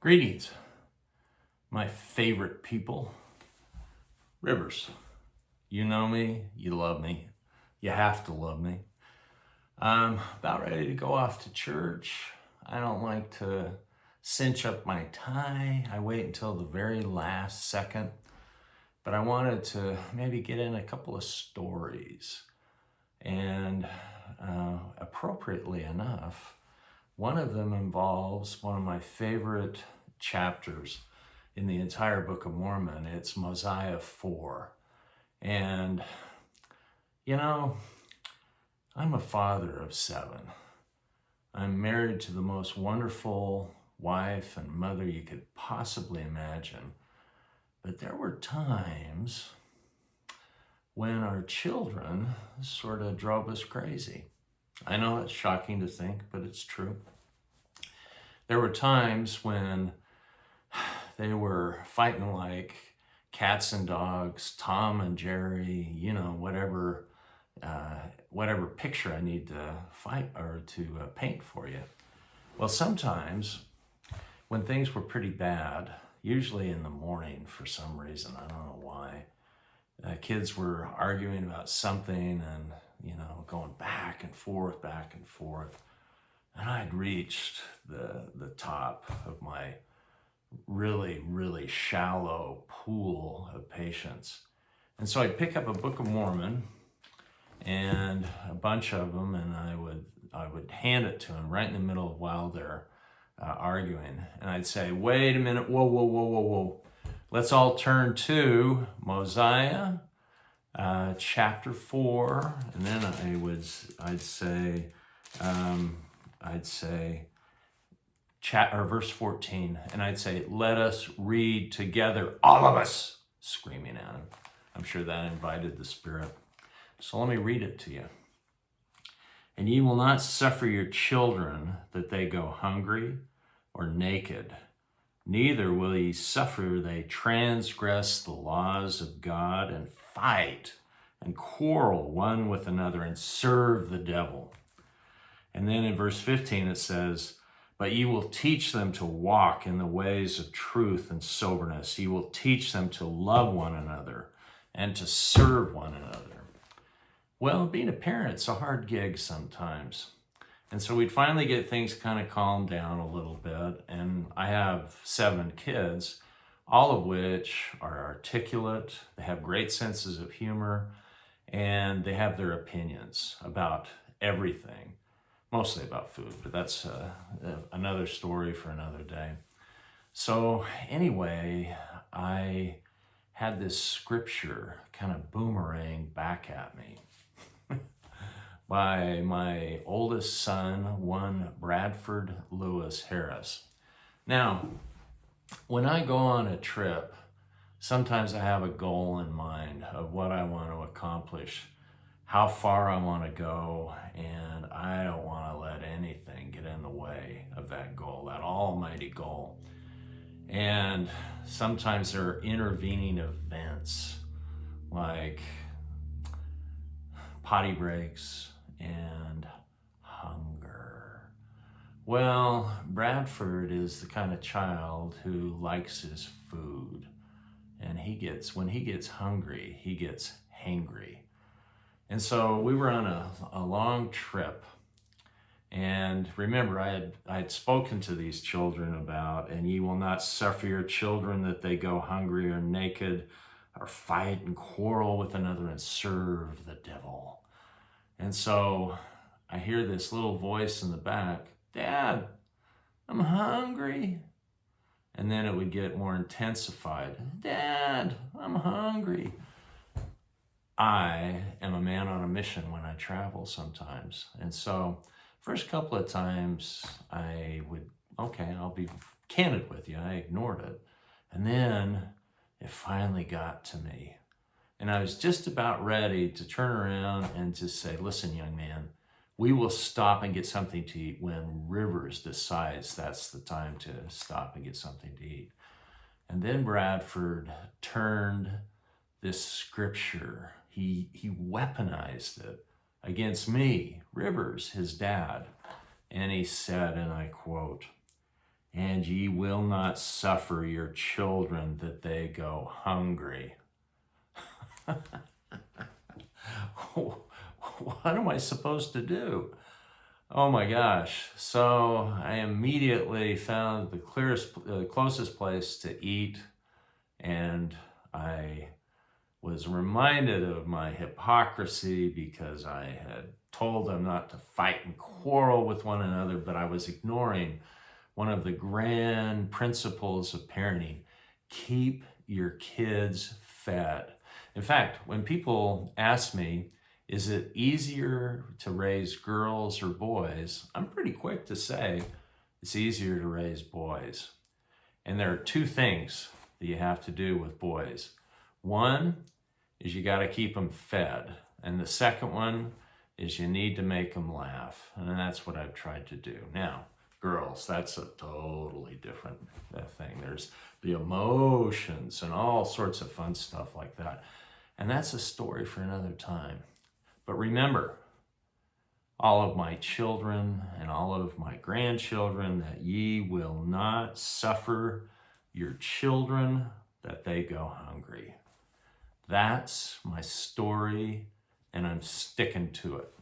Greetings, my favorite people, Rivers. You know me, you love me, you have to love me. I'm about ready to go off to church. I don't like to cinch up my tie. I wait until the very last second, but I wanted to maybe get in a couple of stories. And appropriately enough, one of them involves one of my favorite chapters in the entire Book of Mormon. It's Mosiah 4. And, you know, I'm a father of 7. I'm married to the most wonderful wife and mother you could possibly imagine. But there were times when our children sort of drove us crazy. I know it's shocking to think, but it's true. There were times when they were fighting like cats and dogs, Tom and Jerry, whatever picture I need to fight or to paint for you. Well, sometimes when things were pretty bad, usually in the morning for some reason, I don't know why, kids were arguing about something and, going back and forth. And I'd reached the top of my really, really shallow pool of patience. And so I'd pick up a Book of Mormon and a bunch of them, and I would hand it to them right in the middle of while they're arguing. And I'd say, wait a minute, whoa. Let's all turn to Mosiah, chapter 4, and then I'd say verse 14, and I'd say, let us read together, all of us, screaming at him. I'm sure that invited the Spirit. So let me read it to you. And ye will not suffer your children that they go hungry or naked, neither will ye suffer they transgress the laws of God and fight and quarrel one with another and serve the devil. And then in verse 15 it says, but ye will teach them to walk in the ways of truth and soberness. Ye will teach them to love one another and to serve one another. Well, being a parent's a hard gig sometimes. And so we'd finally get things kind of calmed down a little bit. And I have 7 kids, all of which are articulate. They have great senses of humor, and they have their opinions about everything, mostly about food, but that's another story for another day. So anyway, I had this scripture kind of boomerang back at me by my oldest son, one Bradford Lewis Harris. Now, when I go on a trip, sometimes I have a goal in mind of what I want to accomplish, how far I want to go, and I don't want to let anything get in the way of that goal, that almighty goal. And sometimes there are intervening events like potty breaks and hunger. Well, Bradford is the kind of child who likes his food, and when he gets hungry, he gets hangry. And so we were on a long trip, and remember, I had spoken to these children about, and ye will not suffer your children that they go hungry or naked or fight and quarrel with another and serve the devil. And so I hear this little voice in the back, Dad, I'm hungry. And then it would get more intensified. Dad, I'm hungry. I am a man on a mission when I travel sometimes. And so first couple of times I'll be candid with you, I ignored it. And then it finally got to me. And I was just about ready to turn around and just say, listen, young man, we will stop and get something to eat when Rivers decides that's the time to stop and get something to eat. And then Bradford turned this scripture, he weaponized it against me, Rivers, his dad. And he said, and I quote, and ye will not suffer your children that they go hungry. What am I supposed to do? Oh my gosh. So I immediately found the closest place to eat, and I was reminded of my hypocrisy because I had told them not to fight and quarrel with one another, but I was ignoring one of the grand principles of parenting. Keep your kids fed. In fact, when people ask me, is it easier to raise girls or boys? I'm pretty quick to say it's easier to raise boys. And there are two things that you have to do with boys. One is you got to keep them fed. And the second one is you need to make them laugh. And that's what I've tried to do. Now, girls, that's a totally different thing. There's the emotions and all sorts of fun stuff like that. And that's a story for another time. But remember, all of my children and all of my grandchildren, that ye will not suffer your children that they go hungry. That's my story, and I'm sticking to it.